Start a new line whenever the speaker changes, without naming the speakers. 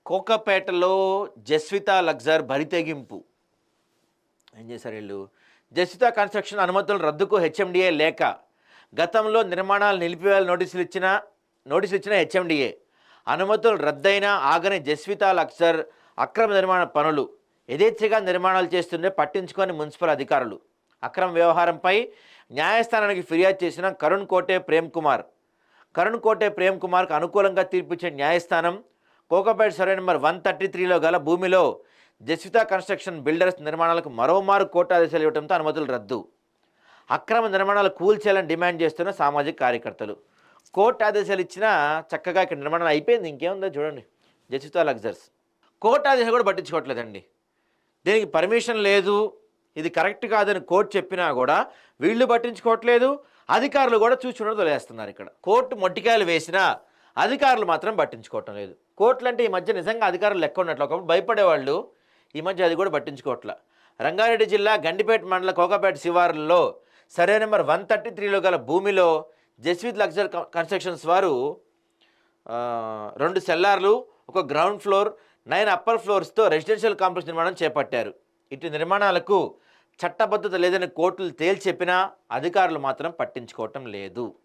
కోకాపేటలో జస్వితా luxury బరితెగింపు. ఏం చేశారు వీళ్ళు? జస్వితా కన్స్ట్రక్షన్ అనుమతుల రద్దుకు హెచ్ఎండిఏ లేఖ. గతంలో నిర్మాణాలు నిలిపివేయాలని నోటీసులు ఇచ్చిన హెచ్ఎండిఏ అనుమతులు రద్దయినా ఆగని జస్వితా లగ్జర్ అక్రమ నిర్మాణ పనులు. యథేచ్ఛగా నిర్మాణాలు చేస్తుండే పట్టించుకొని మున్సిపల్ అధికారులు. అక్రమ వ్యవహారంపై న్యాయస్థానానికి ఫిర్యాదు చేసిన కరుణ్ కోటే ప్రేమ్ కుమార్కు అనుకూలంగా తీర్పిచ్చే న్యాయస్థానం కోకాపేట సర్వే నెంబర్ 133లో గల భూమిలో జస్వితా కన్స్ట్రక్షన్ బిల్డర్స్ నిర్మాణాలకు మరోమారు కోర్టు ఆదేశాలు ఇవ్వడంతో అనుమతులు రద్దు. అక్రమ నిర్మాణాలు కూల్చేయాలని డిమాండ్ చేస్తున్న సామాజిక కార్యకర్తలు. కోర్టు ఆదేశాలు ఇచ్చినా చక్కగా ఇక్కడ నిర్మాణం అయిపోయింది, ఇంకేముందో చూడండి. జస్వితా లగ్జర్స్ కోర్టు ఆదేశాలు కూడా పట్టించుకోవట్లేదండి. దీనికి పర్మిషన్ లేదు, ఇది కరెక్ట్ కాదని కోర్టు చెప్పినా కూడా వీళ్ళు పట్టించుకోవట్లేదు, అధికారులు కూడా చూసుకున్నది వదిలేస్తున్నారు. ఇక్కడ కోర్టు మొట్టికాయలు వేసినా అధికారులు మాత్రం పట్టించుకోవటం లేదు. కోర్టులు అంటే ఈ మధ్య నిజంగా అధికారులు లెక్క ఉన్నట్లు, ఒకప్పుడు భయపడేవాళ్ళు, ఈ మధ్య అది కూడా పట్టించుకోవట్లే. రంగారెడ్డి జిల్లా గండిపేట మండల కోకాపేట శివారులో సర్వే నెంబర్ 133లో గల భూమిలో జస్విత్ లగ్జర్ కన్స్ట్రక్షన్స్ వారు 2 సెల్లార్లు, 1 గ్రౌండ్ ఫ్లోర్, 9 అప్పర్ ఫ్లోర్స్తో రెసిడెన్షియల్ కాంప్లెక్స్ నిర్మాణం చేపట్టారు. ఇటు నిర్మాణాలకు చట్టబద్ధత లేదని కోర్టులు తేల్చెప్పినా అధికారులు మాత్రం పట్టించుకోవటం లేదు.